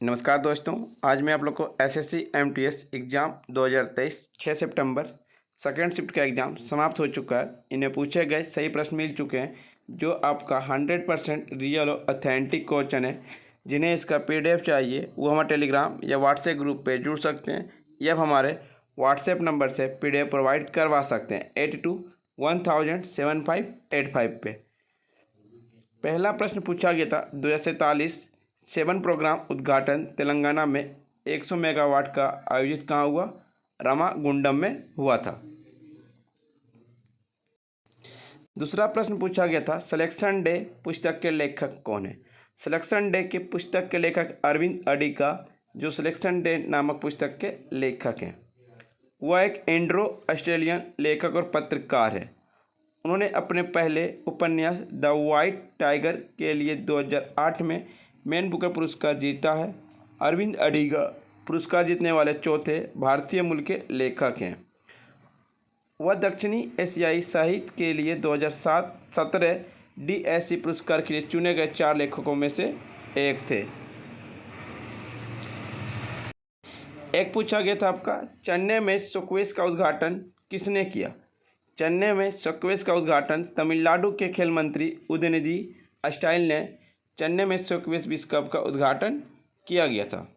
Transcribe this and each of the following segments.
नमस्कार दोस्तों, आज मैं आप लोग को एसएससी एमटीएस एग्ज़ाम 2023 6 सितंबर सेकेंड शिफ्ट का एग्ज़ाम समाप्त हो चुका है। इन्हें पूछे गए सही प्रश्न मिल चुके हैं जो आपका 100% रियल और ऑथेंटिक क्वेश्चन है। जिन्हें इसका पीडीएफ चाहिए वो हमारे टेलीग्राम या व्हाट्सएप ग्रुप पे जुड़ सकते हैं या हमारे व्हाट्सएप नंबर से पीडीएफ प्रोवाइड करवा सकते हैं 82107585 पे। पहला प्रश्न पूछा गया था 2043 7 प्रोग्राम उद्घाटन तेलंगाना में 100 मेगावाट का आयोजित कहाँ हुआ? रामागुंडम में हुआ था। दूसरा प्रश्न पूछा गया था सिलेक्शन डे पुस्तक के लेखक कौन है? सिलेक्शन डे के पुस्तक के लेखक अरविंद अडिगा, जो सिलेक्शन डे नामक पुस्तक के लेखक हैं। वह एक एंड्रो ऑस्ट्रेलियन लेखक और पत्रकार है। उन्होंने अपने पहले उपन्यास द वाइट टाइगर के लिए 2008 में मैन बुकर पुरस्कार जीता है। अरविंद अडिगा पुरस्कार जीतने वाले चौथे भारतीय मूल के लेखक हैं। वह दक्षिणी एशियाई साहित्य के लिए 2017 डीएससी पुरस्कार के लिए चुने गए 4 लेखकों में से एक थे। एक पूछा गया था आपका चेन्नई में स्क्वैश का उद्घाटन किसने किया? चेन्नई में स्क्वैश का उद्घाटन तमिलनाडु के खेल मंत्री उदयनिधि स्टालिन ने चेन्नई में स्क्वैश विश्व कप का उद्घाटन किया गया था।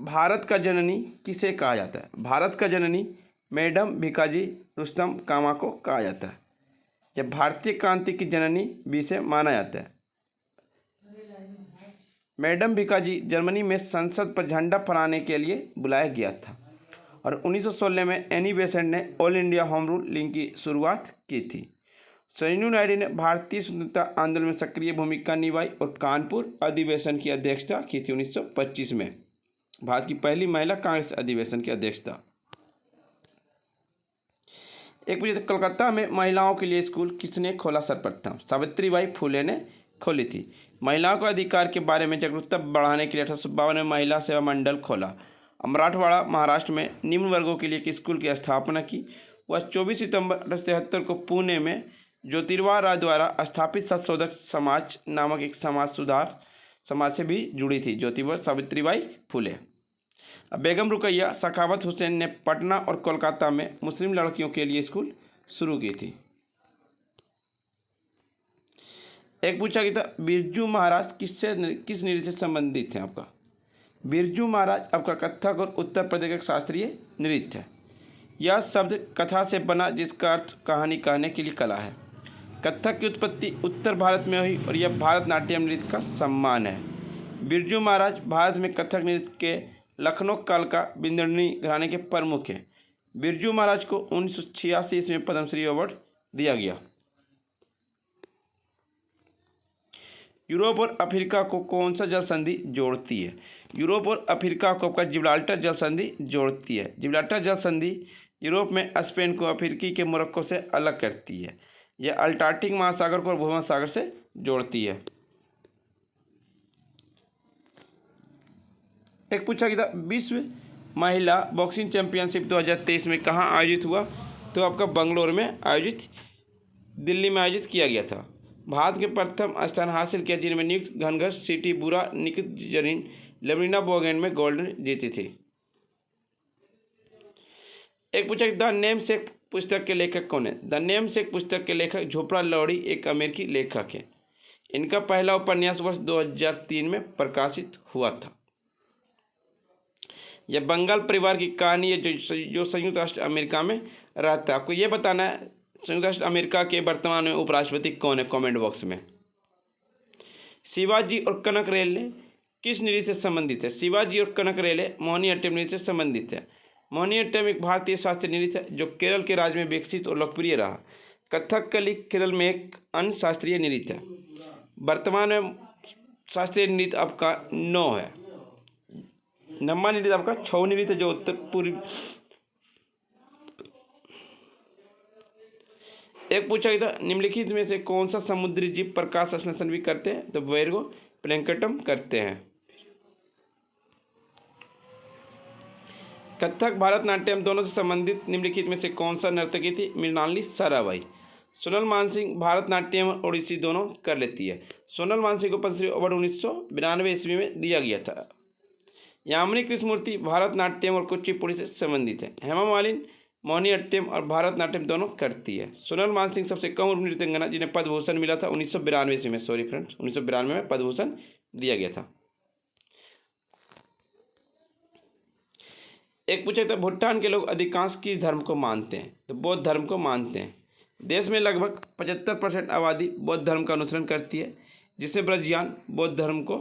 भारत का जननी किसे कहा जाता है? भारत का जननी मैडम भिकाजी रुस्तम कामा को कहा जाता है। यह भारतीय क्रांति की जननी भी से माना जाता है। मैडम भिकाजी जर्मनी में संसद पर झंडा फहराने के लिए बुलाया गया था और 1916 में एनी बेसेंट ने all India home rule league की शुरुआत की थी। सरोजिनी नायडू ने भारतीय स्वतंत्रता आंदोलन में सक्रिय भूमिका निभाई और कानपुर अधिवेशन की अध्यक्षता की थी 1925 में। भारत की पहली महिला कांग्रेस अधिवेशन की अध्यक्षता। एक पूछे कोलकाता में महिलाओं के लिए स्कूल किसने खोला सर्वप्रथम? सावित्रीबाई फुले ने खोली थी। महिलाओं के अधिकार के बारे में जागरूकता बढ़ाने के लिए 1852 में महिला सेवा मंडल खोला। मराठवाड़ा महाराष्ट्र में निम्न वर्गों के लिए एक स्कूल की स्थापना की। वह 24 सितंबर 1873 को पुणे में ज्योतिर्वा राय द्वारा स्थापित सत्शोधक समाज नामक एक समाज सुधार समाज से भी जुड़ी थी। ज्योतिबा सावित्रीबाई फुले। बेगम रुकैया सखावत हुसैन ने पटना और कोलकाता में मुस्लिम लड़कियों के लिए स्कूल शुरू की थी। एक पूछा गया था बिरजू महाराज किस नृत्य से संबंधित हैं? आपका बिरजू महाराज आपका कथक और उत्तर प्रदेश का शास्त्रीय नृत्य है। यह शब्द कथा से बना जिसका अर्थ कहानी कहने के लिए कला है। कथक की उत्पत्ति उत्तर भारत में हुई और यह भारतनाट्यम नृत्य का सम्मान है। बिरजू महाराज भारत में कथक नृत्य के लखनऊ काल का बिंदरनी घराने के प्रमुख हैं। बिरजू महाराज को 1986 ईस्वी में पद्मश्री अवार्ड दिया गया। यूरोप और अफ्रीका को कौन सा जल संधि जोड़ती है? यूरोप और अफ्रीका को आपका जिब्राल्टर जल संधि जोड़ती है। जिब्राल्टर जल संधि यूरोप में स्पेन को अफ्रीकी के मोरक्को से अलग करती है। यह अल्टार्कटिक महासागर को भूमध्य सागर से जोड़ती है। एक पूछा गया था विश्व महिला बॉक्सिंग चैंपियनशिप 2023 में कहाँ आयोजित हुआ? तो आपका बंगलोर में आयोजित, दिल्ली में आयोजित किया गया था। भारत के प्रथम स्थान हासिल किया जिनमें नियुक्त घनघस सिटी बुरा निकित जरीन लेवरिना बोगेन में गोल्ड जीती थी। एक पूछा द नेम सेक पुस्तक के लेखक कौन है? द नेम सेक पुस्तक के लेखक झोपड़ा लौड़ी एक अमेरिकी लेखक है। इनका पहला उपन्यास वर्ष 2003 में प्रकाशित हुआ था। यह बंगाल परिवार की कहानी है जो संयुक्त राष्ट्र अमेरिका में रहता है। आपको यह बताना है संयुक्त राष्ट्र अमेरिका के वर्तमान में उपराष्ट्रपति कौन है, कमेंट बॉक्स में। शिवाजी और कनक रेले किस नृत्य से संबंधित है? शिवाजी और कनक रेले मोहिनीअट्टम नृत्य से संबंधित है। मोहिनीअट्टम एक भारतीय शास्त्रीय नृत्य है जो केरल के राज्य में विकसित और लोकप्रिय रहा। कथकली केरल में एक अन्य शास्त्रीय नृत्य है। वर्तमान में शास्त्रीय नृत्य आपका 9 है। नम्मा नृत्य आपका 6 नृत्य जो उत्तर पूर्व। एक पूछा गया था निम्नलिखित में से कौन सा समुद्री जीव प्रकाश संश्लेषण भी करते हैं? तो वैर्गो प्लैंकटन करते हैं। कथक भारतनाट्यम दोनों से संबंधित निम्नलिखित में से कौन सा नर्तकी थी? मृणालिनी साराभाई। सोनल मानसिंह भारतनाट्यम और ओडिसी दोनों कर लेती है। सोनल मानसिंह को पद्मश्री अवार्ड 1992 ईस्वी में दिया गया था। यामिनी कृष्णमूर्ति भारतनाट्यम और कुचिपुड़ी से संबंधित है। हेमा मालिनी मोहिनीअट्टम और भारतनाट्यम दोनों करती है। सोनल मानसिंह सबसे कम उम्र नृत्यांगना जिन्हें पद्म भूषण मिला था 1992 ईस्वी में, सॉरी फ्रेंड्स, 1992 में पद्म भूषण दिया गया था। एक पूछा था भूटान के लोग अधिकांश किस धर्म को मानते हैं, तो बौद्ध धर्म को मानते हैं। देश में लगभग 75% आबादी बौद्ध धर्म का अनुसरण करती है, जिसमें ब्रजयान बौद्ध धर्म को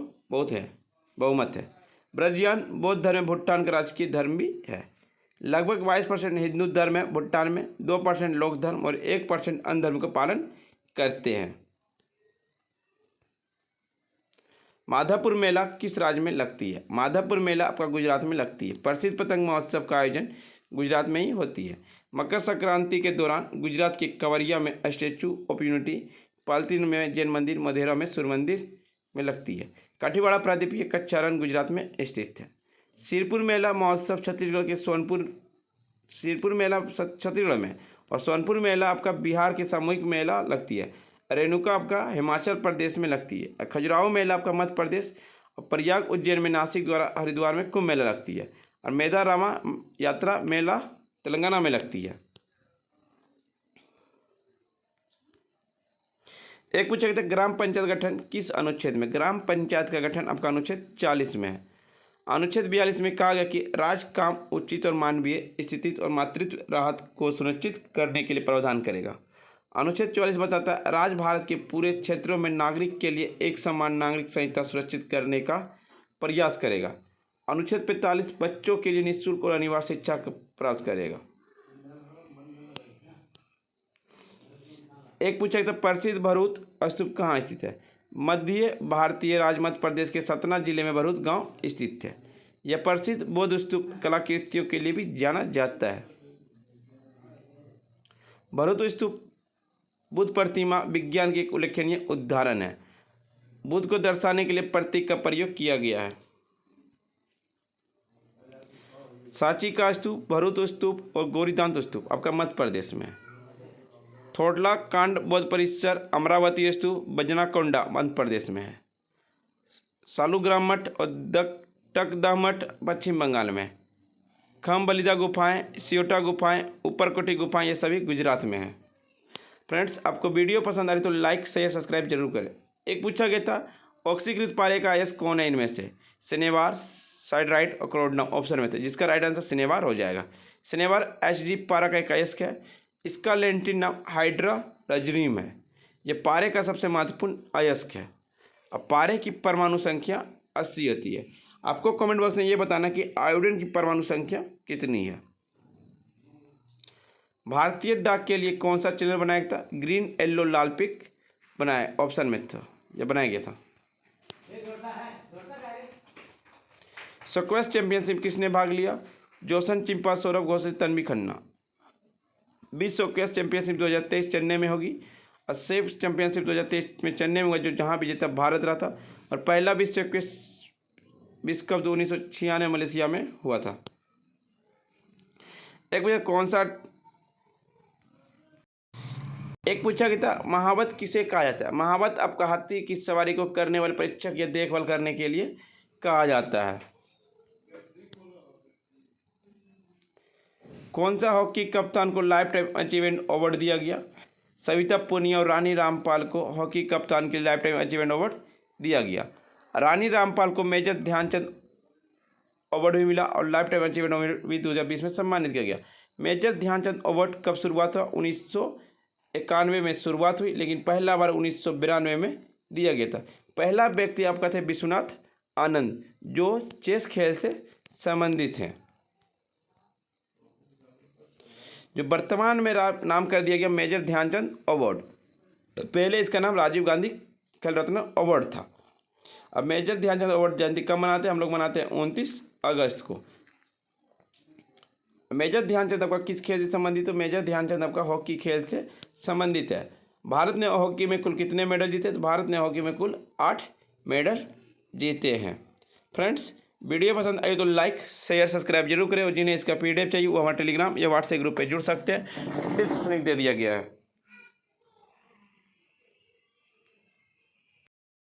बहुमत है। ब्रजयान बौद्ध धर्म में भूटान का राजकीय धर्म भी है। लगभग 22% हिंदू धर्म है भूटान में, 2% लोक धर्म और 1% अन्य धर्म का पालन करते हैं। माधवपुर मेला किस राज्य में लगती है? माधवपुर मेला आपका गुजरात में लगती है। प्रसिद्ध पतंग महोत्सव का आयोजन गुजरात में ही होती है। मकर संक्रांति के दौरान गुजरात के कवरिया में स्टैचू ऑफ यूनिटी, पालतीन में जैन मंदिर, मधेरा में सूर्य मंदिर में लगती है। काठीवाड़ा प्रायद्वीपीय कच्चा रण गुजरात में स्थित है। सिरपुर मेला महोत्सव छत्तीसगढ़ के सिरपुर मेला छत्तीसगढ़ में और सोनपुर मेला आपका बिहार के सामूहिक मेला लगती है। रेणुका आपका हिमाचल प्रदेश में लगती है। खजुराहो मेला आपका मध्य प्रदेश और प्रयाग उज्जैन में, नासिक द्वारा हरिद्वार में कुंभ मेला लगती है। और मेधा रामा यात्रा मेला तेलंगाना में लगती है। एक पूछा गया था ग्राम पंचायत गठन किस अनुच्छेद में? ग्राम पंचायत का गठन आपका अनुच्छेद 40 में है। अनुच्छेद 42 में कहा गया कि राज्य काम उचित और मानवीय स्थिति और मातृत्व राहत को सुनिश्चित करने के लिए प्रावधान करेगा। अनुच्छेद 44 बताता है राज्य भारत के पूरे क्षेत्रों में नागरिक के लिए एक समान नागरिक संहिता सुरक्षित करने का प्रयास करेगा। अनुच्छेद 45 बच्चों के लिए निःशुल्क और अनिवार्य शिक्षा प्राप्त करेगा। एक पूछा गया था प्रसिद्ध भरूच स्तूप कहाँ स्थित है? मध्य भारतीय राज्य मध्य प्रदेश के सतना जिले में भरूच गांव स्थित है। यह प्रसिद्ध बौद्ध स्तूप कलाकृतियों के लिए भी जाना जाता है। भरूच स्तूप बुद्ध प्रतिमा विज्ञान की एक उल्लेखनीय उदाहरण है। बुद्ध को दर्शाने के लिए प्रतीक का प्रयोग किया गया है। सांची का स्तूप, भरूच स्तूप और गौरीदांत स्तूप आपका मध्य प्रदेश में है। थोडला कांड बौद्ध परिसर अमरावती स्तूप बजनाकोंडा मध्य प्रदेश में है। सालूग्राम मठ और टकदह मठ पश्चिम बंगाल में। खम बलिदा गुफाएं, सियोटा गुफाएं, ऊपरकोटी गुफाएं ये सभी गुजरात में हैं। फ्रेंड्स, आपको वीडियो पसंद आ रही तो लाइक शेयर सब्सक्राइब जरूर करें। एक पूछा गया था ऑक्सीकृत पारे का अयस्क कौन है इनमें से? शनिवार, साइड राइट और क्रोडनम ऑप्शन में थे, जिसका राइट आंसर शनिवार हो जाएगा। शनिवार Hg पारा का एक अयस्क है। इसका लैटिन नाम हाइड्रा रजनीम है। यह पारे का सबसे महत्वपूर्ण अयस्क है। अब पारे की परमाणु संख्या 80 होती है। आपको कमेंट बॉक्स में ये बताना कि आयोडीन की परमाणु संख्या कितनी है। भारतीय डाक के लिए कौन सा चैनल बनाया था? ग्रीन येलो लाल पिक बनाया ऑप्शन में था, यह बनाया गया था। स्क्वैश चैंपियनशिप किसने भाग लिया? जोसन चिंपा, सौरभ घोषाल, तन्वी खन्ना। विश्व स्क्वैश चैंपियनशिप 2023 चेन्नई में होगी और सेफ चैंपियनशिप 2023 में चेन्नई में होगा, जो जहां विजेता भारत रहा था। और पहला विश्व कप 1996 मलेशिया में हुआ था। एक पूछा गया था महावत किसे कहा जाता है? महावत आपका हाथी की सवारी को करने वाले परीक्षक या देखभाल करने के लिए कहा जाता है। कौन सा हॉकी कप्तान को लाइफ टाइम अचीवमेंट अवार्ड दिया गया? सविता पूनिया और रानी रामपाल को हॉकी कप्तान के लिए लाइफ टाइम अचीवमेंट अवार्ड दिया गया। रानी रामपाल को मेजर ध्यानचंद अवार्ड भी मिला और लाइफ टाइम अचीवमेंट अवार्ड भी 2020 में सम्मानित किया गया। मेजर ध्यानचंद अवार्ड कब शुरुआत हुआ? 1991 में शुरुआत हुई, लेकिन पहला बार 1992 में दिया गया था। पहला व्यक्ति आपका थे विश्वनाथ आनंद, जो चेस खेल से संबंधित हैं, जो वर्तमान में नाम कर दिया गया मेजर ध्यानचंद अवार्ड। पहले इसका नाम राजीव गांधी खेल रत्न अवार्ड था। अब मेजर ध्यानचंद अवार्ड जयंती कब मनाते हैं? हम लोग मनाते हैं 29 अगस्त को। मेजर ध्यानचंद आपका किस खेल से संबंधित है? मेजर ध्यानचंद आपका हॉकी खेल से संबंधित है। भारत ने हॉकी में कुल कितने मेडल जीते? तो भारत ने हॉकी में कुल 8 मेडल जीते हैं। फ्रेंड्स, वीडियो पसंद आई तो लाइक शेयर सब्सक्राइब जरूर करें और जिन्हें इसका PDF चाहिए वो हमारे टेलीग्राम या व्हाट्सएप ग्रुप पे जुड़ सकते हैं, डिस्क्रिप्शन दे दिया गया है।